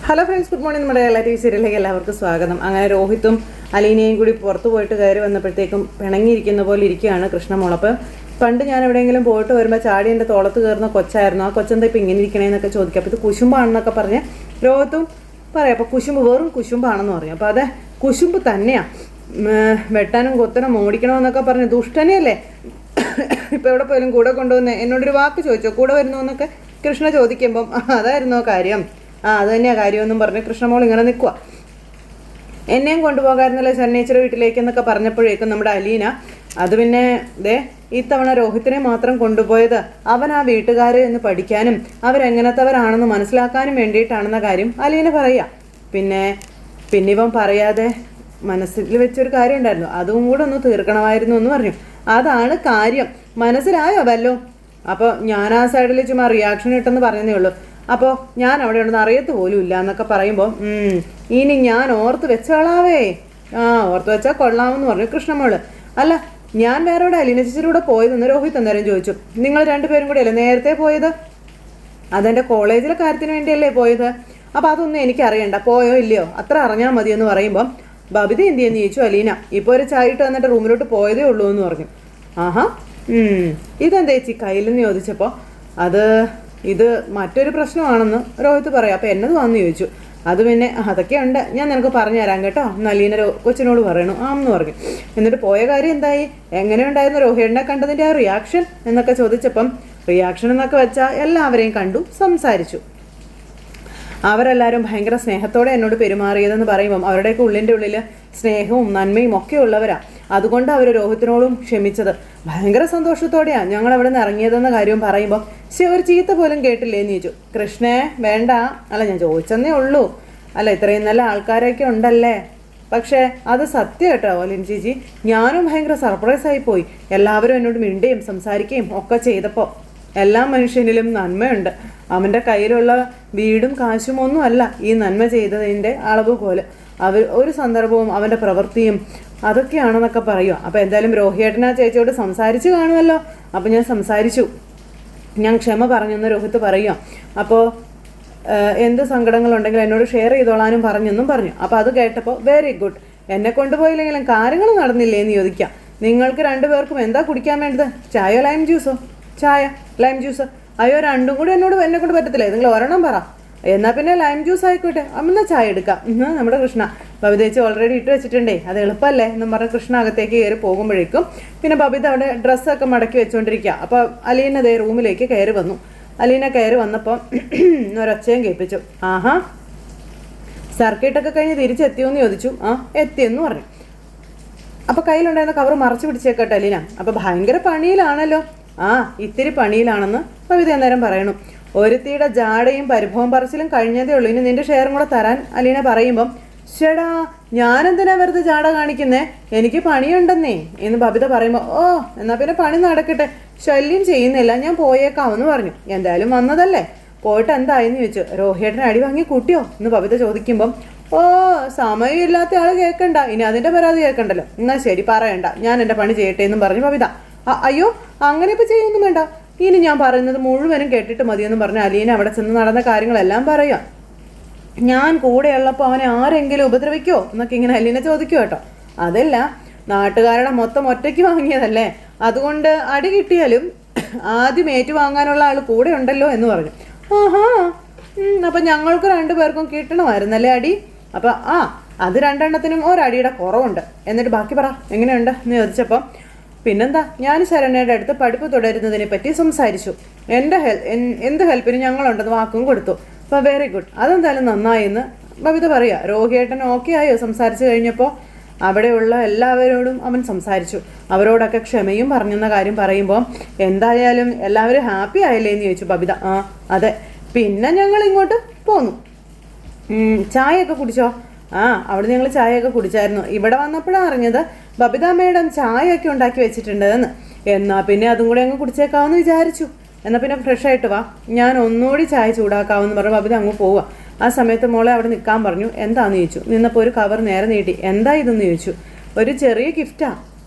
Hello friends, good morning. നമ്മുടെ എല്ലാ T V സീരിയലിലേക്ക് എല്ലാവർക്കും സ്വാഗതം. അങ്ങനെ രോഹിത്തും അലീനയും കൂടി പുറത്തു പോയിട്ട് കയറി വന്നപ്പോഴത്തേക്കും പിണങ്ങിയിരിക്കുന്ന പോലെ ഇരിക്കുകയാണ് കൃഷ്ണമോളപ്പ്. പണ്ട് ഞാൻ എവിടെയെങ്കിലും പോയിട്ട് വരുമ്പോൾ ചാടി എൻ്റെ തോളത്ത് കയറുന്ന കൊച്ചായിരുന്നു, ആ കൊച്ചെന്താ ഇപ്പം ഇങ്ങനെ ഇരിക്കണേന്നൊക്കെ ചോദിക്കും. അപ്പോൾ ഇത് കുശുമ്പാണെന്നൊക്കെ പറഞ്ഞ് രോഹിത്തും പറയാം. അപ്പോൾ കുശുമ്പ് വെറും കുശുമ്പാണെന്ന് പറഞ്ഞു. അപ്പോൾ അതെ, കുശുമ്പ് തന്നെയാണ്. വെട്ടാനും കൊത്തനും ഓടിക്കണമെന്നൊക്കെ പറഞ്ഞ് ദുഷ്ടനെയല്ലേ ഇപ്പോൾ എവിടെ പോയാലും കൂടെ കൊണ്ടുവന്ന് എന്നോടൊരു വാക്ക് ചോദിച്ചോ കൂടെ വരുന്നു എന്നൊക്കെ കൃഷ്ണ ചോദിക്കുമ്പം അതായിരുന്നോ കാര്യം, അത് തന്നെയാണ് കാര്യമെന്നും പറഞ്ഞ് കൃഷ്ണമോൾ ഇങ്ങനെ നിൽക്കുക. എന്നെയും കൊണ്ടുപോകാറുന്നല്ലേ ശരണേശ്വര വീട്ടിലേക്കെന്നൊക്കെ പറഞ്ഞപ്പോഴേക്കും നമ്മുടെ അലീന അത് പിന്നെ ഇത്തവണ രോഹിത്തിനെ മാത്രം കൊണ്ടുപോയത് അവൻ ആ വീട്ടുകാർ എന്ന് പഠിക്കാനും അവരെങ്ങനത്തവരാണെന്ന് മനസ്സിലാക്കാനും വേണ്ടിയിട്ടാണെന്ന കാര്യം അലീന പറയുക. പിന്നെ ഇവൻ പറയാതെ മനസ്സിൽ വെച്ചൊരു കാര്യം ഉണ്ടായിരുന്നു, അതും കൂടെ ഒന്ന് തീർക്കണമായിരുന്നു എന്ന് പറഞ്ഞു. അതാണ് കാര്യം, മനസ്സിലായോ വല്ലോ? അപ്പോൾ ഞാൻ ആ സൈഡിൽ ചുമ്മാ റിയാക്ഷൻ ഇട്ടെന്ന് പറഞ്ഞതേ ഉള്ളൂ. അപ്പോൾ ഞാൻ അവിടെ ഉണ്ടെന്ന് അറിയത്ത് പോലും ഇല്ല എന്നൊക്കെ പറയുമ്പോൾ ഇനി ഞാൻ ഓർത്ത് വെച്ചോളാവേ. ഓർത്ത് വെച്ചാൽ കൊള്ളാമെന്ന് പറഞ്ഞു കൃഷ്ണമോള്. അല്ല, ഞാൻ വേറെ ഇവിടെ അലീന ചേച്ചിയുടെ പോയതെന്ന് രോഹിത് അന്നേരം ചോദിച്ചു. നിങ്ങൾ രണ്ടുപേരും കൂടെ അല്ലേ നേരത്തെ പോയത്? അതെൻ്റെ കോളേജിലെ കാര്യത്തിന് വേണ്ടിയല്ലേ പോയത്? അപ്പോൾ അതൊന്നും എനിക്കറിയണ്ട, പോയോ ഇല്ലയോ അത്ര അറിഞ്ഞാൽ മതിയെന്ന് പറയുമ്പം ബബിത എന്ത് ചെയ്യുന്നു ചോദിച്ചു അലീന. ഇപ്പോൾ ഒരു ചായയിട്ട് വന്നിട്ട് റൂമിലോട്ട് പോയതേ ഉള്ളൂ എന്ന് പറഞ്ഞു. ആഹാ, ഇതെന്താ ചേച്ചി കയ്യിൽ നിന്ന് ചോദിച്ചപ്പോൾ ഇത് മറ്റൊരു പ്രശ്നമാണെന്ന് രോഹിത്ത് പറയാം. അപ്പോൾ എന്നത് വന്നു ചോദിച്ചു. അത് പിന്നെ അതൊക്കെ ഉണ്ട്, ഞാൻ നിനക്ക് പറഞ്ഞു തരാം കേട്ടോ എന്ന് അലീന കൊച്ചിനോട് പറയണു. എന്ന് പറഞ്ഞു. എന്നിട്ട് പോയ കാര്യം എന്തായി, എങ്ങനെയുണ്ടായിരുന്നു രോഹിണിനെ കണ്ടതിൻ്റെ ആ റിയാക്ഷൻ എന്നൊക്കെ ചോദിച്ചപ്പം റിയാക്ഷൻ എന്നൊക്കെ വെച്ചാൽ എല്ലാവരെയും കണ്ടു, സംസാരിച്ചു. അവരെല്ലാവരും ഭയങ്കര സ്നേഹത്തോടെ എന്നോട് പെരുമാറിയതെന്ന് പറയുമ്പം അവരുടെയൊക്കെ ഉള്ളിൻ്റെ ഉള്ളിൽ സ്നേഹവും നന്മയും ഒക്കെ ഉള്ളവരാണ്. അതുകൊണ്ട് അവർ രോഹിത്തിനോടും ക്ഷമിച്ചത് ഭയങ്കര സന്തോഷത്തോടെയാണ് ഞങ്ങൾ അവിടെ നിന്ന് ഇറങ്ങിയതെന്ന കാര്യവും പറയുമ്പോൾ ഒരു ചീത്ത പോലും കേട്ടില്ലേന്ന് ചോദിച്ചു. കൃഷ്ണേ വേണ്ട, അല്ല ഞാൻ ചോദിച്ചെന്നേ ഉള്ളൂ, അല്ല ഇത്രയും നല്ല ആൾക്കാരൊക്കെ ഉണ്ടല്ലേ. പക്ഷേ അത് സത്യം കേട്ടോ അലീന ചേച്ചി, ഞാനും ഭയങ്കര സർപ്രൈസായി പോയി. എല്ലാവരും എന്നോട് മിണ്ടുകയും സംസാരിക്കുകയും ഒക്കെ ചെയ്തപ്പോൾ എല്ലാ മനുഷ്യനിലും നന്മയുണ്ട്. അവൻ്റെ കയ്യിലുള്ള വീടും കാശും ഒന്നും അല്ല ഈ നന്മ ചെയ്തതിൻ്റെ അളവ് പോലെ. ഒരു സന്ദർഭവും അവൻ്റെ പ്രവൃത്തിയും അതൊക്കെയാണെന്നൊക്കെ പറയുക. അപ്പോൾ എന്തായാലും രോഹിയേട്ടൻ ആ ചേച്ചിയോട് സംസാരിച്ച് കാണുമല്ലോ. അപ്പോൾ ഞാൻ സംസാരിച്ചു, ഞാൻ ക്ഷമ പറഞ്ഞെന്ന് രോഹിത്ത് പറയുക. അപ്പോൾ എന്ത് സങ്കടങ്ങളുണ്ടെങ്കിലും എന്നോട് ഷെയർ ചെയ്തോളാനും പറഞ്ഞെന്നും പറഞ്ഞു. അപ്പോൾ അത് കേട്ടപ്പോൾ വെരി ഗുഡ്, എന്നെ കൊണ്ടുപോയില്ലെങ്കിലും കാര്യങ്ങൾ നടന്നില്ലേ എന്ന് ചോദിക്കാം. നിങ്ങൾക്ക് രണ്ടുപേർക്കും എന്താ കുടിക്കാൻ വേണ്ടത്, ചായയോ ലൈം ജ്യൂസോ? ചായ, ലൈം ജ്യൂസ്. അയ്യോ എന്നെ കൊണ്ട് പറ്റത്തില്ലേ, നിങ്ങൾ ഒരെണ്ണം പറ. എന്നാൽ പിന്നെ ലൈം ജ്യൂസ് ആയിക്കോട്ടെ, അമ്മ ചായ എടുക്കാം. നമ്മുടെ കൃഷ്ണ ബബിതേച്ചി ഓൾറെഡി ഇട്ട് വെച്ചിട്ടുണ്ടേ, അത് എളുപ്പമല്ലേ എന്നും പറഞ്ഞ് കൃഷ്ണ അകത്തേക്ക് കയറി പോകുമ്പോഴേക്കും പിന്നെ ബബിത അവിടെ ഡ്രസ്സൊക്കെ മടക്കി വെച്ചുകൊണ്ടിരിക്കുക. അപ്പോൾ അലീന ദേ റൂമിലേക്ക് കയറി വന്നു. അലീന കയറി വന്നപ്പോൾ ഒരൊച്ചയും കേൾപ്പിച്ചു. ആഹാ, സർക്കിട്ടൊക്കെ കഴിഞ്ഞ് തിരിച്ചെത്തിയോന്ന് ചോദിച്ചു. എത്തിയെന്ന് പറഞ്ഞു. അപ്പോൾ കയ്യിലുണ്ടായിരുന്ന കവർ മറച്ചു പിടിച്ചേക്കട്ടെ അലീന. അപ്പോൾ ഭയങ്കര പണിയിലാണല്ലോ. ഇത്തിരി പണിയിലാണെന്ന് ബബിത അന്നേരം പറയണു. ഒരുത്തിയുടെ ജാടയും പരിഭവം പറച്ചിലും കഴിഞ്ഞതേ ഉള്ളൂ, ഇനി നിന്റെ ഷെയറും കൂടെ തരാൻ അലീന പറയുമ്പം ചേടാ ഞാനെന്തിനാ വെറുതെ ജാട കാണിക്കുന്നേ, എനിക്ക് പണിയുണ്ടെന്നേ എന്ന് ബബിത പറയുമ്പോൾ എന്നാൽ പിന്നെ പണി നടക്കട്ടെ, ശല്യം ചെയ്യുന്നില്ല, ഞാൻ പോയേക്കാമെന്ന് പറഞ്ഞു. എന്തായാലും വന്നതല്ലേ, പോയിട്ട് എന്തായെന്ന് ചോദിച്ചു. രോഹിയേട്ടൻ അടി വാങ്ങി കൂട്ടിയോ എന്ന് ബബിത ചോദിക്കുമ്പം സമയമില്ലാത്ത ആൾ കേൾക്കണ്ട, ഇനി അതിൻ്റെ പരാതി കേൾക്കണ്ടല്ലോ, എന്നാൽ ശരി പറയണ്ട, ഞാൻ എൻ്റെ പണി ചെയ്യട്ടെ എന്നും പറഞ്ഞു ബബിത. അയ്യോ അങ്ങനെ ഇപ്പോൾ ചെയ്യൊന്നും വേണ്ട, ഇനി ഞാൻ പറയുന്നത് മുഴുവനും കേട്ടിട്ട് മതിയെന്നും പറഞ്ഞ് അലീന അവിടെ ചെന്ന് നടന്ന കാര്യങ്ങളെല്ലാം പറയാം. ഞാൻ കൂടെയുള്ളപ്പോൾ അവനെ ആരെങ്കിലും ഉപദ്രവിക്കോ എന്നൊക്കെ ഇങ്ങനെ അലീന ചോദിക്കും കേട്ടോ. അതല്ല, നാട്ടുകാരുടെ മൊത്തം ഒറ്റയ്ക്ക് വാങ്ങിയതല്ലേ, അതുകൊണ്ട് അടി കിട്ടിയാലും ആദ്യം ഏറ്റുവാങ്ങാനുള്ള ആൾ കൂടെ ഉണ്ടല്ലോ എന്ന് പറഞ്ഞു. അപ്പം ഞങ്ങൾക്ക് രണ്ടുപേർക്കും കിട്ടണമായിരുന്നല്ലേ അടി. അപ്പം അത് രണ്ടെണ്ണത്തിനും ഒരടിയുടെ കുറവുണ്ട്. എന്നിട്ട് ബാക്കി പറ എങ്ങനെയുണ്ട് എന്ന് ചോദിച്ചപ്പം പിന്നെന്താ, ഞാൻ ശരണയുടെ അടുത്ത് പഠിപ്പ് തുടരുന്നതിനെ പറ്റി സംസാരിച്ചു. എന്ത് ഹെൽപ്പിനും ഞങ്ങളുണ്ടെന്ന് വാക്കും കൊടുത്തു. അപ്പോൾ വെരി ഗുഡ്, അതെന്തായാലും നന്നായി എന്ന് ബബിത പറയുക. രോഹിയേട്ടൻ ഓക്കെ ആയോ സംസാരിച്ച് കഴിഞ്ഞപ്പോൾ? അവിടെയുള്ള എല്ലാവരോടും അവൻ സംസാരിച്ചു, അവരോടൊക്കെ ക്ഷമയും പറഞ്ഞെന്ന കാര്യം പറയുമ്പോൾ എന്തായാലും എല്ലാവരും ഹാപ്പി ആയല്ലേ എന്ന് ചോദിച്ചു ബബിത. അതെ, പിന്നെ ഞങ്ങൾ ഇങ്ങോട്ട് പോന്നു. ചായയൊക്കെ കുടിച്ചോ? അവിടെ ഞങ്ങൾ ചായയൊക്കെ കുടിച്ചായിരുന്നു. ഇവിടെ വന്നപ്പോഴാണ് അറിഞ്ഞത് ബബിത മേഡം ചായയൊക്കെ ഉണ്ടാക്കി വെച്ചിട്ടുണ്ടെന്ന്. എന്നാൽ പിന്നെ അതും കൂടെ അങ്ങ് കുടിച്ചേക്കാമെന്ന് വിചാരിച്ചു. എന്നാൽ പിന്നെ ഫ്രഷ് ആയിട്ട് വാ, ഞാൻ ഒന്നുകൂടി ചായ ചൂടാക്കാമെന്ന് പറഞ്ഞ് ബബിത അങ്ങ് പോവുക. ആ സമയത്ത് മോളെ അവിടെ നിൽക്കാൻ പറഞ്ഞു. എന്താന്ന് ചോദിച്ചു. നിന്നപ്പോൾ ഒരു കവർ നേരെ നീട്ടി. എന്താ ഇതെന്ന് ചോദിച്ചു. ഒരു ചെറിയ ഗിഫ്റ്റാ.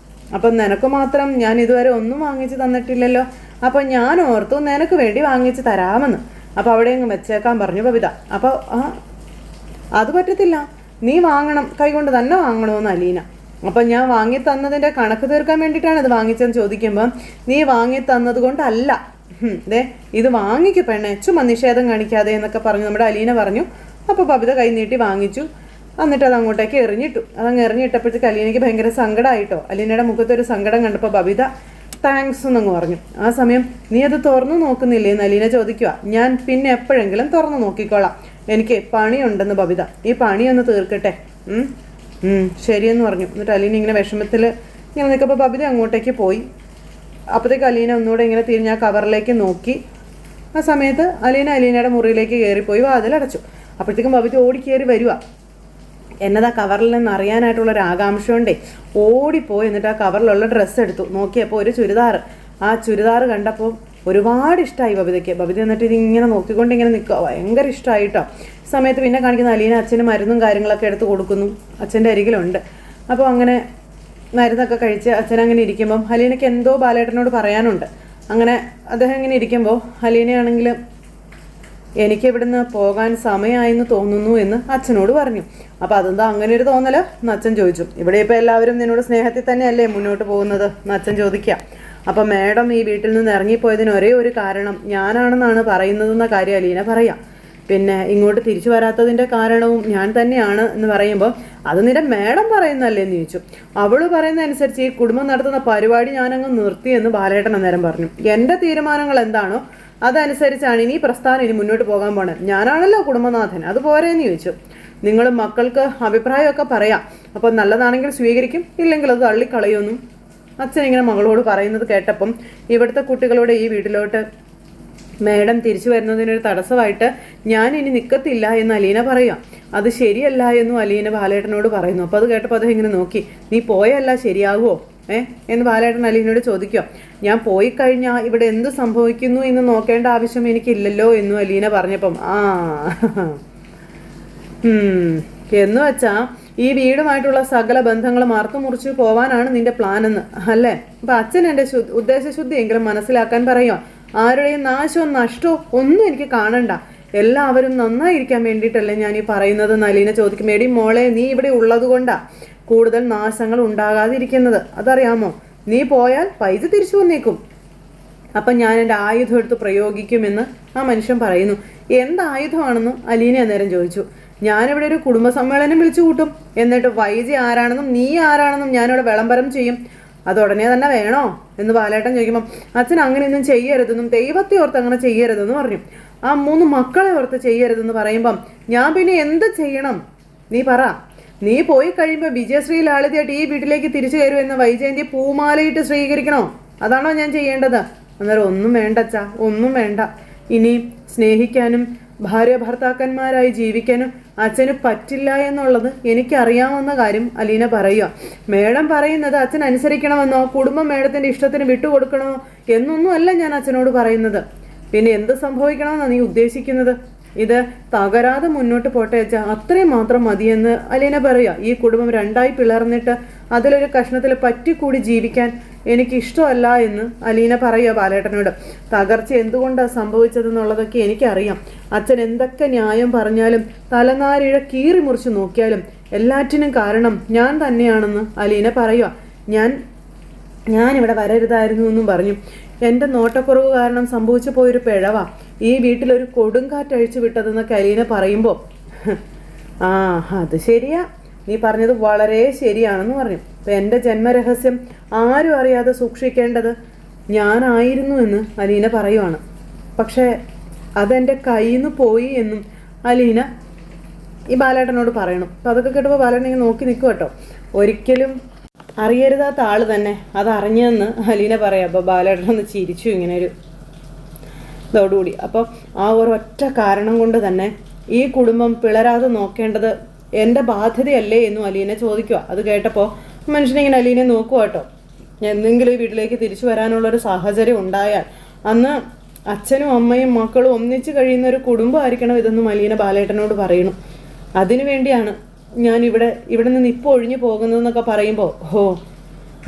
അപ്പം നിനക്ക് മാത്രം ഞാൻ ഇതുവരെ ഒന്നും വാങ്ങിച്ച് തന്നിട്ടില്ലല്ലോ, അപ്പം ഞാൻ ഓർത്തു നിനക്ക് വേണ്ടി വാങ്ങിച്ച് തരാമെന്ന്. അപ്പോൾ അവിടെ അങ്ങ് വെച്ചേക്കാൻ പറഞ്ഞു ബബിത. അപ്പോൾ അത് പറ്റത്തില്ല, നീ വാങ്ങണം, കൈകൊണ്ട് തന്നെ വാങ്ങണമെന്ന് അലീന. അപ്പം ഞാൻ വാങ്ങി തന്നതിൻ്റെ കണക്ക് തീർക്കാൻ വേണ്ടിയിട്ടാണ് ഇത് വാങ്ങിച്ചതെന്ന് ചോദിക്കുമ്പം നീ വാങ്ങി തന്നത് കൊണ്ടല്ല, ഇത് വാങ്ങിക്കു പെണ്ണെ, ചുമ്മാ നിഷേധം കാണിക്കാതെ എന്നൊക്കെ പറഞ്ഞു നമ്മുടെ അലീന പറഞ്ഞു. അപ്പോൾ ബബിത കൈ നീട്ടി വാങ്ങിച്ചു. എന്നിട്ട് അത് അങ്ങോട്ടേക്ക് എറിഞ്ഞിട്ടു. അതങ്ങ് എറിഞ്ഞിട്ടപ്പോഴത്തേക്ക് അലീനയ്ക്ക് ഭയങ്കര സങ്കടമായിട്ടോ. അലീനയുടെ മുഖത്തൊരു സങ്കടം കണ്ടപ്പോൾ ബബിത താങ്ക്സ് എന്നങ്ങ് പറഞ്ഞു. ആ സമയം നീ അത് തുറന്നു നോക്കുന്നില്ലേ എന്ന് അലീന ചോദിക്കുക. ഞാൻ പിന്നെ എപ്പോഴെങ്കിലും തുറന്നു നോക്കിക്കോളാം, എനിക്ക് പണിയുണ്ടെന്ന് ബബിത, ഈ പണിയൊന്ന് തീർക്കട്ടെ. ശരിയെന്ന് പറഞ്ഞു. എന്നിട്ട് അലീന ഇങ്ങനെ വിഷമത്തിൽ ഇങ്ങനെ നിൽക്കുമ്പോൾ ബബിത അങ്ങോട്ടേക്ക് പോയി. അപ്പോഴത്തേക്ക് അലീന ഒന്നുകൂടെ ഇങ്ങനെ തിരിഞ്ഞ് ആ കവറിലേക്ക് നോക്കി. ആ സമയത്ത് അലീനയുടെ മുറിയിലേക്ക് കയറിപ്പോയി വാതിലടച്ചു. അപ്പോഴത്തേക്കും ബബിത ഓടിക്കയറി വരിക. എന്നതാ കവറിൽ നിന്ന് അറിയാനായിട്ടുള്ളൊരു ആകാംക്ഷ കൊണ്ടേ ഓടിപ്പോയി. എന്നിട്ട് ആ കവറിലുള്ള ഡ്രസ്സ് എടുത്തു. നോക്കിയപ്പോൾ ഒരു ചുരിദാർ. ആ ചുരിദാർ കണ്ടപ്പോൾ ഒരുപാട് ഇഷ്ടമായി ബബിതയ്ക്ക്. ബബിത എന്നിട്ട് ഇതിങ്ങനെ നോക്കിക്കൊണ്ട് ഇങ്ങനെ നിൽക്കുക. ഭയങ്കര ഇഷ്ടമായിട്ടോ. സമയത്ത് പിന്നെ കാണിക്കുന്ന അലീന അച്ഛന് മരുന്നും കാര്യങ്ങളൊക്കെ എടുത്ത് കൊടുക്കുന്നു. അച്ഛൻ്റെ അരികിലുണ്ട്. അപ്പോൾ അങ്ങനെ മരുന്നൊക്കെ കഴിച്ച് അച്ഛൻ അങ്ങനെ ഇരിക്കുമ്പം അലീനയ്ക്ക് എന്തോ ബാലേട്ടനോട് പറയാനുണ്ട്. അങ്ങനെ അദ്ദേഹം ഇങ്ങനെ ഇരിക്കുമ്പോൾ അലീനയാണെങ്കിൽ എനിക്ക് ഇവിടുന്ന് പോകാൻ സമയമായെന്ന് തോന്നുന്നു എന്ന് അച്ഛനോട് പറഞ്ഞു. അപ്പോൾ അതെന്താ അങ്ങനെ ഒരു തോന്നൽ എന്ന് അച്ഛൻ ചോദിച്ചു. ഇവിടെ ഇപ്പോൾ എല്ലാവരും നിന്നോട് സ്നേഹത്തിൽ തന്നെയല്ലേ മുന്നോട്ട് പോകുന്നത് എന്ന് അച്ഛൻ ചോദിക്കുക. അപ്പം മാഡം ഈ വീട്ടിൽ നിന്ന് ഇറങ്ങിപ്പോയതിന് ഒരേ ഒരു കാരണം ഞാനാണെന്നാണ് പറയുന്നതെന്ന കാര്യം അലീന പറയാം. പിന്നെ ഇങ്ങോട്ട് തിരിച്ചു വരാത്തതിൻ്റെ കാരണവും ഞാൻ തന്നെയാണ് എന്ന് പറയുമ്പോൾ അത് നിന്റെ മാഡം പറയുന്നതല്ലേ എന്ന് ചോദിച്ചു. അവൾ പറയുന്നതനുസരിച്ച് ഈ കുടുംബം നടത്തുന്ന പരിപാടി ഞാനങ്ങ് നിർത്തിയെന്ന് ബാലേട്ടൻ അന്നേരം പറഞ്ഞു. എൻ്റെ തീരുമാനങ്ങൾ എന്താണോ അതനുസരിച്ചാണ് ഇനി പ്രസ്ഥാനം ഇനി മുന്നോട്ട് പോകാൻ പോണത്. ഞാനാണല്ലോ കുടുംബനാഥൻ, അത് പോരേന്ന് ചോദിച്ചു. നിങ്ങൾ മക്കൾക്ക് അഭിപ്രായമൊക്കെ പറയാം, അപ്പോൾ നല്ലതാണെങ്കിൽ സ്വീകരിക്കും, ഇല്ലെങ്കിൽ അത് തള്ളിക്കളയൊന്നും അച്ഛൻ ഇങ്ങനെ മകളോട് പറയുന്നത് കേട്ടപ്പം ഇവിടുത്തെ കുട്ടികളോട് ഈ വീട്ടിലോട്ട് മാഡം തിരിച്ചു വരുന്നതിനൊരു തടസ്സമായിട്ട് ഞാൻ ഇനി നിൽക്കത്തില്ല എന്ന് അലീന പറയാം. അത് ശരിയല്ല എന്നും അലീന ബാലേട്ടനോട് പറയുന്നു. അപ്പോൾ അത് കേട്ടപ്പോൾ അദ്ദേഹം ഇങ്ങനെ നോക്കി. നീ പോയല്ല ശരിയാകുമോ എന്ന് ബാലേട്ടൻ അലീനോട് ചോദിക്കുക. ഞാൻ പോയി കഴിഞ്ഞാൽ ഇവിടെ എന്ത് സംഭവിക്കുന്നു എന്ന് നോക്കേണ്ട ആവശ്യം എനിക്കില്ലല്ലോ എന്നും അലീന പറഞ്ഞപ്പം എന്ന് വെച്ചാൽ ഈ വീടുമായിട്ടുള്ള സകല ബന്ധങ്ങളും അറുത്തു മുറിച്ച് പോവാനാണ് നിന്റെ പ്ലാൻ എന്ന് അല്ലേ? അപ്പം അച്ഛൻ എൻ്റെ ഉദ്ദേശശുദ്ധിയെങ്കിലും മനസ്സിലാക്കാൻ പറയുക. ആരുടെയും നാശമോ നഷ്ടമോ ഒന്നും എനിക്ക് കാണണ്ട, എല്ലാവരും നന്നായിരിക്കാൻ വേണ്ടിയിട്ടല്ലേ ഞാൻ ഈ പറയുന്നത് അലീന ചോദിക്കും. മേടി മോളെ, നീ ഇവിടെ ഉള്ളത് കൊണ്ടാണ് കൂടുതൽ നാശങ്ങൾ ഉണ്ടാകാതിരിക്കുന്നത്, അതറിയാമോ? നീ പോയാൽ പൈസ തിരിച്ചു വന്നേക്കും. അപ്പം ഞാൻ എൻ്റെ ആയുധം എടുത്ത് പ്രയോഗിക്കുമെന്ന് ആ മനുഷ്യൻ പറയുന്നു. എന്ത് ആയുധമാണെന്നും അലീന അന്നേരം ചോദിച്ചു. ഞാനിവിടെ ഒരു കുടുംബ സമ്മേളനം വിളിച്ചു കൂട്ടും, എന്നിട്ട് വൈജി ആരാണെന്നും നീ ആരാണെന്നും ഞാനിവിടെ വിളംബരം ചെയ്യും. അത് ഉടനെ തന്നെ വേണോ എന്ന് ബാലേട്ടൻ ചോദിക്കുമ്പം അച്ഛൻ അങ്ങനെയൊന്നും ചെയ്യരുതെന്നും ദൈവത്തെ ഓർത്ത് അങ്ങനെ ചെയ്യരുതെന്ന് പറഞ്ഞു. ആ 3 മക്കളെ ഓർത്ത് ചെയ്യരുതെന്ന് പറയുമ്പം ഞാൻ പിന്നെ എന്ത് ചെയ്യണം നീ പറ? നീ പോയി കഴിയുമ്പോൾ വിജയശ്രീ ലാളിതയായിട്ട് ഈ വീട്ടിലേക്ക് തിരിച്ചു കയറുമെന്ന് വൈജയന്തി പൂമാലയിട്ട് സ്വീകരിക്കണോ? അതാണോ ഞാൻ ചെയ്യേണ്ടത്? അന്നേരം ഒന്നും വേണ്ട അച്ഛാ, ഒന്നും വേണ്ട. ഇനി സ്നേഹിക്കാനും ഭാര്യ ഭർത്താക്കന്മാരായി ജീവിക്കാനും അച്ഛന് പറ്റില്ല എന്നുള്ളത് എനിക്കറിയാവുന്ന കാര്യം അലീന പറയുക. മേഡം പറയുന്നത് അച്ഛൻ അനുസരിക്കണമെന്നോ കുടുംബം മേഡത്തിൻ്റെ ഇഷ്ടത്തിന് വിട്ടുകൊടുക്കണമോ എന്നൊന്നും അല്ല ഞാൻ അച്ഛനോട് പറയുന്നത്. പിന്നെ എന്ത് സംഭവിക്കണമെന്നാണ് നീ ഉദ്ദേശിക്കുന്നത്? ഇത് തകരാതെ മുന്നോട്ട് പോട്ടെ അച്ഛാ, അത്രയും മാത്രം മതിയെന്ന് അലീന പറയുക. ഈ കുടുംബം 2ആയി പിളർന്നിട്ട് അതിലൊരു കഷ്ണത്തിൽ പറ്റിക്കൂടി ജീവിക്കാൻ എനിക്കിഷ്ടമല്ല എന്ന് അലീന പറയുക ബാലേട്ടനോട്. തകർച്ച എന്തുകൊണ്ടാണ് സംഭവിച്ചതെന്നുള്ളതൊക്കെ എനിക്കറിയാം. അച്ഛൻ എന്തൊക്കെ ന്യായം പറഞ്ഞാലും തലനാരിഴ കീറി മുറിച്ച് നോക്കിയാലും എല്ലാറ്റിനും കാരണം ഞാൻ തന്നെയാണെന്ന് അലീന പറയുക. ഞാനിവിടെ വരരുതായിരുന്നു എന്നും പറഞ്ഞു. എൻ്റെ നോട്ടക്കുറവ് കാരണം സംഭവിച്ചു പോയൊരു പിഴവാ ഈ വീട്ടിലൊരു കൊടുങ്കാറ്റ് അഴിച്ചു വിട്ടതെന്നൊക്കെ അലീന പറയുമ്പോൾ അത് ശരിയാ, നീ പറഞ്ഞത് വളരെ ശരിയാണെന്ന് പറഞ്ഞു. അപ്പം എൻ്റെ ജന്മരഹസ്യം ആരും അറിയാതെ സൂക്ഷിക്കേണ്ടത് ഞാനായിരുന്നു എന്ന് അലീന പറയുവാണ്. പക്ഷേ അതെൻ്റെ കയ്യിൽ നിന്ന് പോയി എന്നും അലീന ഈ ബാലേട്ടനോട് പറയണം. അപ്പം അതൊക്കെ കേട്ടപ്പോൾ ബാലേട്ടൻ ഇങ്ങനെ നോക്കി നിൽക്കും കേട്ടോ. ഒരിക്കലും അറിയരുതാത്ത ആൾ തന്നെ അതറിഞ്ഞെന്ന് അലീന പറയാം. അപ്പോൾ ബാലേട്ടനൊന്ന് ചിരിച്ചു ഇങ്ങനെ ഒരു ഇതോടുകൂടി. അപ്പോൾ ആ ഒരൊറ്റ കാരണം കൊണ്ട് തന്നെ ഈ കുടുംബം പിളരാതെ നോക്കേണ്ടത് എൻ്റെ ബാധ്യതയല്ലേ എന്നും അലീന ചോദിക്കുക. അത് കേട്ടപ്പോൾ മനുഷ്യനിങ്ങനെ അലീനെ നോക്കുക കേട്ടോ. എന്തെങ്കിലും ഈ വീട്ടിലേക്ക് തിരിച്ചു വരാനുള്ളൊരു സാഹചര്യം ഉണ്ടായാൽ അന്ന് അച്ഛനും അമ്മയും മക്കളും ഒന്നിച്ച് കഴിയുന്ന ഒരു കുടുംബമായിരിക്കണം ഇതെന്നും അലീന ബാലേട്ടനോട് പറയണം. അതിനു വേണ്ടിയാണ് ഞാൻ ഇവിടെ നിന്ന് ഇപ്പോൾ ഒഴിഞ്ഞു പോകുന്നതെന്നൊക്കെ പറയുമ്പോൾ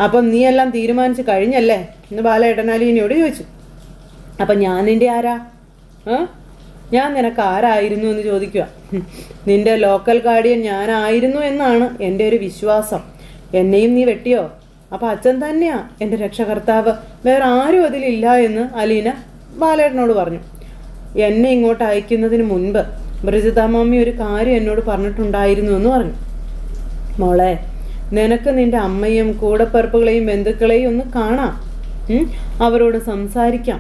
അപ്പം നീ എല്ലാം തീരുമാനിച്ച് കഴിഞ്ഞല്ലേ എന്ന് ബാലേട്ടൻ അലീനയോട് ചോദിച്ചു. അപ്പം ഞാൻ നിൻ്റെ ആരാ? ഞാൻ നിനക്ക് ആരായിരുന്നു എന്ന് ചോദിക്കുക. നിന്റെ ലോക്കൽ ഗാർഡിയൻ ഞാനായിരുന്നു എന്നാണ് എൻ്റെ ഒരു വിശ്വാസം. എന്നെയും നീ വെട്ടിയോ? അപ്പം അച്ഛൻ തന്നെയാ എൻ്റെ രക്ഷകർത്താവ്, വേറെ ആരും അതിലില്ല എന്ന് അലീന ബാലേട്ടനോട് പറഞ്ഞു. എന്നെ ഇങ്ങോട്ട് അയക്കുന്നതിന് മുൻപ് ബ്രിജിതാമമ്മി ഒരു കാര്യം എന്നോട് പറഞ്ഞിട്ടുണ്ടായിരുന്നു എന്ന് പറഞ്ഞു. മോളെ, നിനക്ക് നിന്റെ അമ്മയും കൂടപ്പിറപ്പുകളെയും ബന്ധുക്കളെയും ഒന്ന് കാണാം, അവരോട് സംസാരിക്കാം.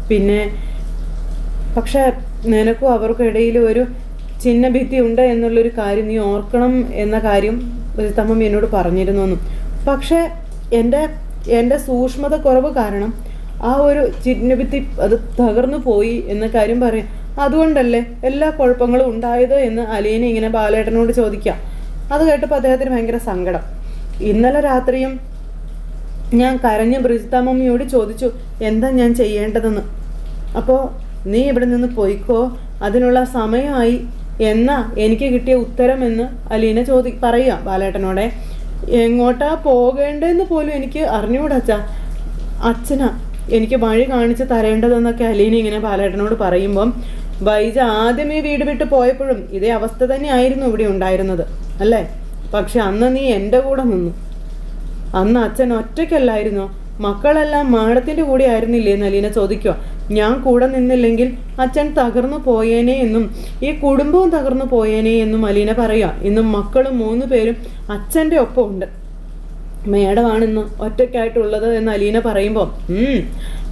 പിന്നെ പക്ഷെ നിനക്കും അവർക്കും ഇടയിൽ ഒരു ചിഹ്ന ഭിത്തി ഉണ്ട് എന്നുള്ളൊരു കാര്യം നീ ഓർക്കണം എന്ന കാര്യം ബ്രിജിതാമമ്മി എന്നോട് പറഞ്ഞിരുന്നു. പക്ഷേ എൻ്റെ സൂക്ഷ്മത കുറവ് കാരണം ആ ഒരു ചിഹ്നഭിത്തി അത് തകർന്നു പോയി എന്ന കാര്യം പറയാം. അതുകൊണ്ടല്ലേ എല്ലാ കുഴപ്പങ്ങളും ഉണ്ടായത് എന്ന് അലീന ഇങ്ങനെ ബാലേട്ടനോട് ചോദിക്കാം. അത് കേട്ടപ്പോൾ അദ്ദേഹത്തിന് ഭയങ്കര സങ്കടം. ഇന്നലെ രാത്രിയും ഞാൻ കരഞ്ഞ് ബ്രിജിതാമമ്മിയോട് ചോദിച്ചു എന്താ ഞാൻ ചെയ്യേണ്ടതെന്ന്. അപ്പോൾ നീ ഇവിടെ നിന്ന് പോയിക്കോ, അതിനുള്ള സമയമായി എന്നാ എനിക്ക് കിട്ടിയ ഉത്തരമെന്ന് അലീന പറയുക ബാലേട്ടനോടെ. എങ്ങോട്ടാ പോകേണ്ടതെന്ന് പോലും എനിക്ക് അറിഞ്ഞുകൂടാച്ചാ, അച്ഛനാ എനിക്ക് വഴി കാണിച്ച് തരേണ്ടതെന്നൊക്കെ അലീന ഇങ്ങനെ ബാലേട്ടനോട് പറയുമ്പം വൈജ ആദ്യം ഈ വീട് വിട്ട് പോയപ്പോഴും ഇതേ അവസ്ഥ തന്നെയായിരുന്നു ഇവിടെ ഉണ്ടായിരുന്നത് അല്ലേ? പക്ഷെ അന്ന് നീ എൻ്റെ കൂടെ നിന്നു. അന്ന് അച്ഛൻ ഒറ്റയ്ക്കല്ലായിരുന്നോ? മക്കളെല്ലാം മാഡത്തിൻ്റെ കൂടെ ആയിരുന്നില്ലേ എന്ന് അലീന ചോദിക്കുക. ഞാൻ കൂടെ നിന്നില്ലെങ്കിൽ അച്ഛൻ തകർന്നു പോയേനെ എന്നും ഈ കുടുംബവും തകർന്നു പോയേനെ എന്നും അലീന പറയുക. ഇന്നും മക്കളും 3 പേരും അച്ഛൻ്റെ ഒപ്പം ഉണ്ട്. മേഡമാണിന്ന് ഒറ്റയ്ക്കായിട്ടുള്ളത് എന്ന് അലീന പറയുമ്പോൾ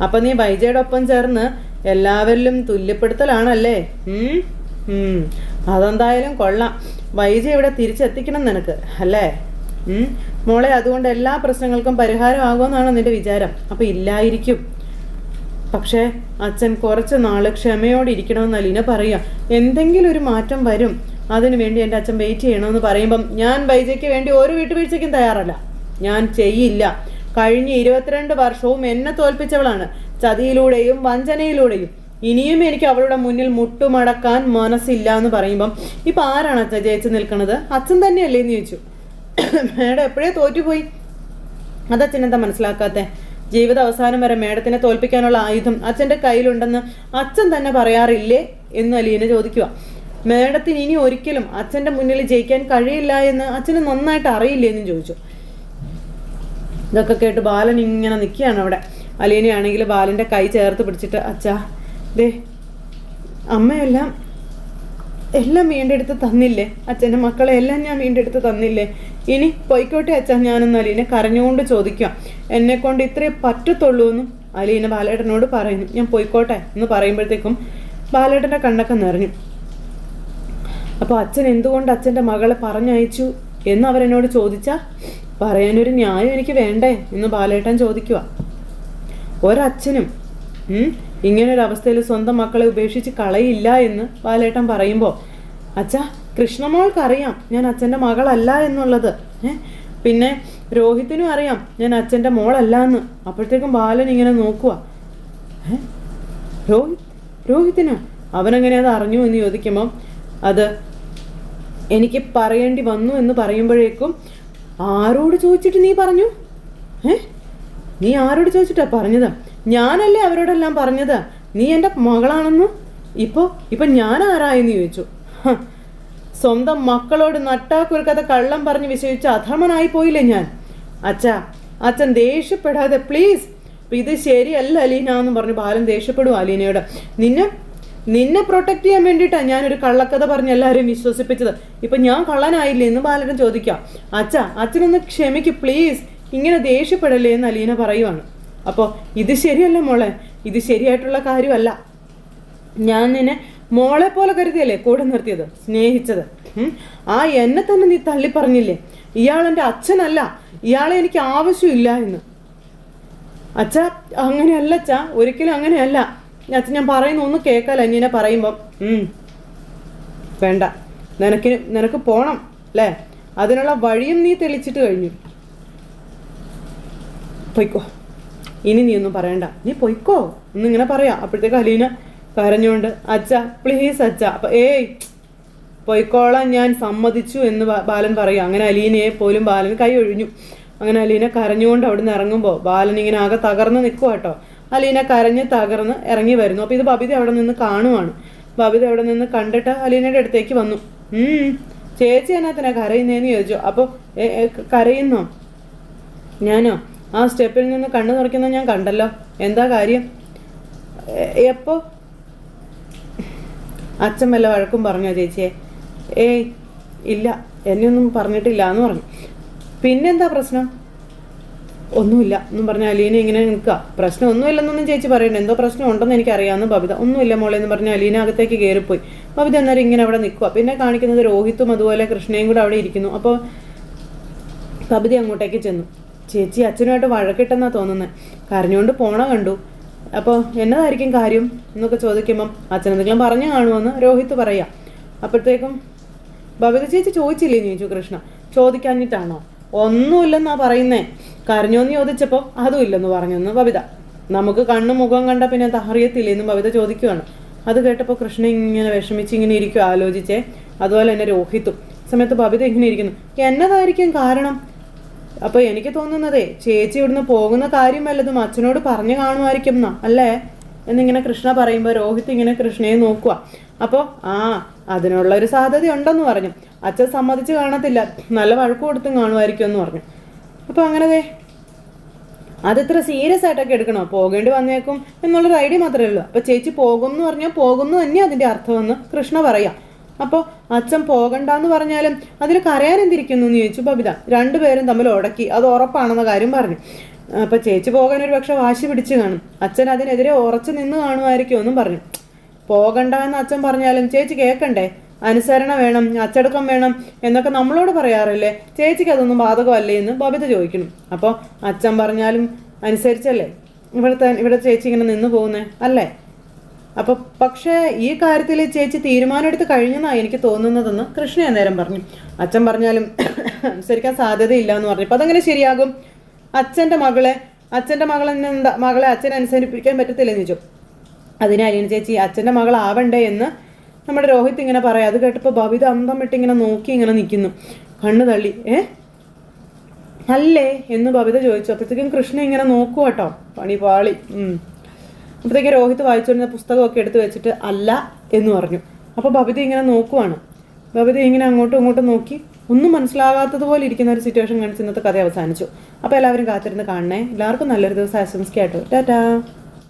അപ്പം നീ വൈജയുടെ ഒപ്പം ചേർന്ന് എല്ലാവരിലും തുല്യപ്പെടുത്തലാണല്ലേ? അതെന്തായാലും കൊള്ളാം. വൈജ ഇവിടെ തിരിച്ചെത്തിക്കണം നിനക്ക് അല്ലേ മോളെ? അതുകൊണ്ട് എല്ലാ പ്രശ്നങ്ങൾക്കും പരിഹാരമാകുമെന്നാണ് നിന്റെ വിചാരം? അപ്പം ഇല്ലായിരിക്കും. പക്ഷേ അച്ഛൻ കുറച്ച് നാൾ ക്ഷമയോടെ ഇരിക്കണമെന്ന് അലീന പറയുക. എന്തെങ്കിലും ഒരു മാറ്റം വരും, അതിനു വേണ്ടി എൻ്റെ അച്ഛൻ വെയിറ്റ് ചെയ്യണമെന്ന് പറയുമ്പം ഞാൻ വൈജയ്ക്ക് വേണ്ടി ഒരു വീട്ടുവീഴ്ചയ്ക്കും തയ്യാറല്ല. ഞാൻ ചെയ്യില്ല. കഴിഞ്ഞ 22 വർഷവും എന്നെ തോൽപ്പിച്ചവളാണ്, ചതിയിലൂടെയും വഞ്ചനയിലൂടെയും. ഇനിയും എനിക്ക് അവളുടെ മുന്നിൽ മുട്ടുമടക്കാൻ മനസ്സില്ല എന്ന് പറയുമ്പം ഇപ്പം ആരാണ് അച്ഛൻ ജയിച്ചു നിൽക്കുന്നത്? അച്ഛൻ തന്നെയല്ലേ എന്ന് ചോദിച്ചു. മേഡം എപ്പോഴേ തോറ്റുപോയി. അതച്ഛൻ എന്താ മനസ്സിലാക്കാത്തേ? ജീവിത അവസാനം വരെ മേഡത്തിനെ തോൽപ്പിക്കാനുള്ള ആയുധം അച്ഛൻ്റെ കയ്യിലുണ്ടെന്ന് അച്ഛൻ തന്നെ പറയാറില്ലേ എന്ന് അലീന ചോദിക്കുക. മേഡത്തിന് ഇനി ഒരിക്കലും അച്ഛൻ്റെ മുന്നിൽ ജയിക്കാൻ കഴിയില്ല എന്ന് അച്ഛന് നന്നായിട്ട് അറിയില്ലേ എന്നും ചോദിച്ചു. ഇതൊക്കെ കേട്ട് ബാലൻ ഇങ്ങനെ നിൽക്കുകയാണ് അവിടെ. അലീനയാണെങ്കിൽ ബാലൻ്റെ കൈ ചേർത്ത് പിടിച്ചിട്ട് അച്ഛാ ദേ അമ്മയെല്ലാം വീണ്ടെടുത്ത് തന്നില്ലേ? അച്ഛൻ്റെ മക്കളെ എല്ലാം ഞാൻ വീണ്ടെടുത്ത് തന്നില്ലേ? ഇനി പൊയ്ക്കോട്ടെ അച്ഛാ ഞാനെന്ന് അലീന കരഞ്ഞുകൊണ്ട് ചോദിക്കാം. എന്നെക്കൊണ്ട് ഇത്രേ പറ്റത്തുള്ളൂ എന്നും അലീന ബാലേട്ടനോട് പറയുന്നു. ഞാൻ പൊയ്ക്കോട്ടെ എന്ന് പറയുമ്പോഴത്തേക്കും ബാലേട്ടൻ്റെ കണ്ണൊക്കെ നിറഞ്ഞു. അപ്പോൾ അച്ഛൻ എന്തുകൊണ്ട് അച്ഛൻ്റെ മകളെ പറഞ്ഞയച്ചു എന്ന് അവരെന്നോട് ചോദിച്ചാൽ പറയാനൊരു ന്യായം എനിക്ക് വേണ്ടേ എന്ന് ബാലേട്ടൻ ചോദിക്കുക. ഒരച്ഛനും ഇങ്ങനൊരവസ്ഥയിൽ സ്വന്തം മക്കളെ ഉപേക്ഷിച്ച് കളയില്ല എന്ന് ബാലേട്ടൻ പറയുമ്പോൾ അച്ഛാ കൃഷ്ണമോൾക്കറിയാം ഞാൻ അച്ഛൻ്റെ മകളല്ല എന്നുള്ളത്. പിന്നെ രോഹിത്തിനും അറിയാം ഞാൻ അച്ഛൻ്റെ മോളല്ല എന്ന്. അപ്പോഴത്തേക്കും ബാലൻ ഇങ്ങനെ നോക്കുക. രോഹിത്തിനോ? അവനെങ്ങനെ അത് അറിഞ്ഞു എന്ന് ചോദിക്കുമ്പം അത് എനിക്ക് പറയേണ്ടി വന്നു എന്ന് പറയുമ്പോഴേക്കും ആരോട് ചോദിച്ചിട്ട് നീ പറഞ്ഞു? നീ ആരോട് ചോദിച്ചിട്ടാ പറഞ്ഞത്? ഞാനല്ലേ അവരോടെല്ലാം പറഞ്ഞത് നീ എൻ്റെ മകളാണെന്ന്. ഇപ്പൊ ഞാൻ ആരായെന്ന് ചോദിച്ചു. സ്വന്തം മക്കളോട് നട്ടാക്കുരുക്കാത്ത കള്ളം പറഞ്ഞ് വിശ്വസിച്ച് അധർമ്മനായി പോയില്ലേ ഞാൻ? അച്ഛൻ ദേഷ്യപ്പെടാതെ പ്ലീസ്. ഇത് ശരിയല്ല അലീന എന്ന് പറഞ്ഞു ബാലൻ ദേഷ്യപ്പെടും അലീനയോട്. നിന്നെ പ്രൊട്ടക്ട് ചെയ്യാൻ വേണ്ടിയിട്ടാണ് ഞാനൊരു കള്ളക്കഥ പറഞ്ഞ് എല്ലാവരെയും വിശ്വസിപ്പിച്ചത്. ഇപ്പം ഞാൻ കള്ളനായില്ലേ എന്ന് ബാലൻ ചോദിക്കാം. അച്ഛനൊന്ന് ക്ഷമിക്ക് പ്ലീസ്, ഇങ്ങനെ ദേഷ്യപ്പെടല്ലേ എന്ന് അലീന പറയുവാണ്. അപ്പോൾ ഇത് ശരിയല്ല മോളെ, ഇത് ശരിയായിട്ടുള്ള കാര്യമല്ല. ഞാൻ നിന്നെ മോളെ പോലെ കരുതിയല്ലേ കൂടെ നിർത്തിയത്, സ്നേഹിച്ചത്. എന്നെ തന്നെ നീ തള്ളി പറഞ്ഞില്ലേ? ഇയാളെൻ്റെ അച്ഛനല്ല, ഇയാളെ എനിക്ക് ആവശ്യമില്ല എന്ന്. അങ്ങനെയല്ല ഒരിക്കലും അങ്ങനെയല്ല. അച്ഛൻ ഞാൻ പറയുന്ന ഒന്ന് കേൾക്കാല അന്യനെ പറയുമ്പം വേണ്ട, നിനക്ക് പോണം അല്ലേ? അതിനുള്ള വഴിയും നീ തെളിച്ചിട്ട് കഴിഞ്ഞു. പൊയ്ക്കോ, ഇനി നീ ഒന്നും പറയണ്ട, നീ പൊയ്ക്കോ എന്നിങ്ങനെ പറയാം. അപ്പോഴത്തേക്ക് അലീന കരഞ്ഞുകൊണ്ട് പ്ലീസ് അപ്പം പൊയ്ക്കോളാൻ ഞാൻ സമ്മതിച്ചു എന്ന് ബാലൻ പറയുക. അങ്ങനെ അലീനയെ പോലും ബാലൻ കൈ ഒഴിഞ്ഞു. അങ്ങനെ അലീന കരഞ്ഞുകൊണ്ട് അവിടെ നിന്ന് ഇറങ്ങുമ്പോൾ ബാലൻ ഇങ്ങനെ ആകെ തകർന്ന് നിൽക്കുക കേട്ടോ. അലീന കരഞ്ഞ് തകർന്ന് ഇറങ്ങി വരുന്നു. അപ്പോൾ ഇത് ബബിത അവിടെ നിന്ന് കാണുവാണ്. ബബിത അവിടെ നിന്ന് കണ്ടിട്ട് അലീനയുടെ അടുത്തേക്ക് വന്നു. ചേച്ചി എന്നാത്തിനാ കരയുന്നേന്ന് ചോദിച്ചു. അപ്പോൾ കരയുന്നോ? ഞാനോ? ആ സ്റ്റെപ്പിൽ നിന്ന് കണ്ണു തുറക്കുന്നത് ഞാൻ കണ്ടല്ലോ. എന്താ കാര്യം? എപ്പോ? അച്ഛൻ വല്ല വഴക്കും പറഞ്ഞോ ചേച്ചിയെ? ഏയ് ഇല്ല, എന്നെയൊന്നും പറഞ്ഞിട്ടില്ല എന്ന് പറഞ്ഞു. പിന്നെന്താ പ്രശ്നം? ഒന്നുമില്ല എന്നും പറഞ്ഞ അലീന ഇങ്ങനെ നിൽക്കുക. പ്രശ്നം ഒന്നുമില്ലെന്നൊന്നും ചേച്ചി പറയണ്ട, എന്തോ പ്രശ്നം ഉണ്ടെന്ന് എനിക്കറിയാമെന്ന് ബബിത. ഒന്നുമില്ല മോളെ എന്ന് പറഞ്ഞ അലീന അകത്തേക്ക് കയറിപ്പോയി. ബബിത അന്നേരം ഇങ്ങനെ അവിടെ നിൽക്കുക. പിന്നെ കാണിക്കുന്നത് രോഹിത്തും അതുപോലെ കൃഷ്ണയും കൂടെ അവിടെ ഇരിക്കുന്നു. അപ്പോൾ ബബിത അങ്ങോട്ടേക്ക് ചെന്നു. ചേച്ചി അച്ഛനുമായിട്ട് വഴക്കിട്ടെന്നാണ് തോന്നുന്നത്, കരഞ്ഞുകൊണ്ട് പോണ കണ്ടു. അപ്പോൾ എന്നതായിരിക്കും കാര്യം എന്നൊക്കെ ചോദിക്കുമ്പം അച്ഛനെന്തെങ്കിലും പറഞ്ഞു കാണുമെന്ന് രോഹിത്ത് പറയാം. അപ്പോഴത്തേക്കും ബബിത ചേച്ചി ചോദിച്ചില്ലേന്ന് ചോദിച്ചു കൃഷ്ണ. ചോദിക്കാഞ്ഞിട്ടാണോ? ഒന്നുമില്ലെന്നാ പറയുന്നേ. കരഞ്ഞോന്ന് ചോദിച്ചപ്പോൾ അതും ഇല്ലെന്ന് പറഞ്ഞെന്ന് ബബിത. നമുക്ക് കണ്ണും മുഖം കണ്ട പിന്നെ അറിയത്തില്ലേന്നും ബബിത ചോദിക്കുകയാണ്. അത് കേട്ടപ്പോൾ കൃഷ്ണ ഇങ്ങനെ വിഷമിച്ച് ഇങ്ങനെ ഇരിക്കും, ആലോചിച്ചേ. അതുപോലെ തന്നെ രോഹിത്തും. സമയത്ത് ബബിത ഇങ്ങനെ ഇരിക്കുന്നു. എന്നതായിരിക്കും കാരണം? അപ്പോൾ എനിക്ക് തോന്നുന്നതേ ചേച്ചി ഇവിടുന്ന് പോകുന്ന കാര്യം വല്ലതും അച്ഛനോട് പറഞ്ഞു കാണുമായിരിക്കും എന്നാ അല്ലേ എന്നിങ്ങനെ കൃഷ്ണ പറയുമ്പോൾ രോഹിത്ത് ഇങ്ങനെ കൃഷ്ണയെ നോക്കുക. അപ്പോൾ അതിനുള്ള ഒരു സാധ്യത ഉണ്ടെന്ന് പറഞ്ഞു. അച്ഛൻ സമ്മതിച്ച് കാണത്തില്ല, നല്ല വഴക്ക് കൊടുത്തും കാണുമായിരിക്കും എന്ന് പറഞ്ഞു. അപ്പോൾ അങ്ങനെ അതിത്ര സീരിയസ് ആയിട്ടൊക്കെ എടുക്കണോ? പോകേണ്ടി വന്നേക്കും എന്നുള്ളൊരു ഐഡിയ മാത്രമേ ഉള്ളൂ. അപ്പോൾ ചേച്ചി പോകും എന്ന് പറഞ്ഞാൽ പോകുന്നു തന്നെയാണ് അതിൻ്റെ അർത്ഥമെന്ന് കൃഷ്ണ പറയാം. അപ്പോൾ അച്ഛൻ പോകണ്ടെന്ന് പറഞ്ഞാലും അതിൽ കരയാൻ എന്തിരിക്കുന്നു എന്ന് ചോദിച്ചു ബബിത. രണ്ടുപേരും തമ്മിൽ ഉടക്കി, അത് ഉറപ്പാണെന്ന കാര്യം പറഞ്ഞു. അപ്പോൾ ചേച്ചി പോകാൻ ഒരു പക്ഷെ വാശി പിടിച്ച് കാണും, അച്ഛൻ അതിനെതിരെ ഉറച്ചു നിന്ന് കാണുമായിരിക്കും എന്നും പറഞ്ഞു. പോകണ്ട എന്ന് അച്ഛൻ പറഞ്ഞാലും ചേച്ചി കേൾക്കണ്ടേ? അനുസരണ വേണം, അച്ചടക്കം വേണം എന്നൊക്കെ നമ്മളോട് പറയാറില്ലേ? ചേച്ചിക്ക് അതൊന്നും ബാധകമല്ലേ എന്ന് ബബിത ചോദിക്കണം. അപ്പോൾ അച്ഛൻ പറഞ്ഞാലും അനുസരിച്ചല്ലേ ഇവിടെ ചേച്ചി ഇങ്ങനെ നിന്ന് പോകുന്നേ അല്ലേ? അപ്പോൾ പക്ഷേ ഈ കാര്യത്തിൽ ചേച്ചി തീരുമാനം എടുത്ത് കഴിഞ്ഞെന്നാണ് എനിക്ക് തോന്നുന്നതെന്ന് കൃഷ്ണ അന്നേരം പറഞ്ഞു. അച്ഛൻ പറഞ്ഞാലും അനുസരിക്കാൻ സാധ്യതയില്ല എന്ന് പറഞ്ഞു. അപ്പോൾ അതെങ്ങനെ ശരിയാകും? അച്ഛൻ്റെ മകളെ മകളെ അച്ഛനെ അനുസരിപ്പിക്കാൻ പറ്റത്തില്ലെന്ന് ചോദിച്ചു. അതിനെ അലീന ചേച്ചി അച്ഛൻ്റെ മകളാവണ്ടേ എന്ന് നമ്മുടെ രോഹിത്ത് ഇങ്ങനെ പറയാം. അത് കേട്ടപ്പോൾ ബബിത അന്തം വിട്ട് ഇങ്ങനെ നോക്കി ഇങ്ങനെ നിൽക്കുന്നു, കണ്ണു തള്ളി. അല്ലേ എന്ന് ബബിത ചോദിച്ചു. അപ്പോഴത്തേക്കും കൃഷ്ണ ഇങ്ങനെ നോക്കുക കേട്ടോ, പണി പാളി. അപ്പോഴത്തേക്കും രോഹിത്ത് വായിച്ചുകൊണ്ടിരുന്ന പുസ്തകമൊക്കെ എടുത്ത് വെച്ചിട്ട് അല്ല എന്ന് പറഞ്ഞു. അപ്പോൾ ബബിത ഇങ്ങനെ നോക്കുവാണ്. ബബിത ഇങ്ങനെ അങ്ങോട്ടും ഇങ്ങോട്ടും നോക്കി ഒന്നും മനസ്സിലാകാത്തതുപോലെ ഇരിക്കുന്ന ഒരു സിറ്റുവേഷൻ കാണിച്ച് ഇന്നത്തെ കഥ അവസാനിച്ചു. അപ്പോൾ എല്ലാവരും കാത്തിരുന്ന് കാണണേ. എല്ലാവർക്കും നല്ലൊരു ദിവസം ആശംസിക്കാട്ടോ. ടാറ്റാ.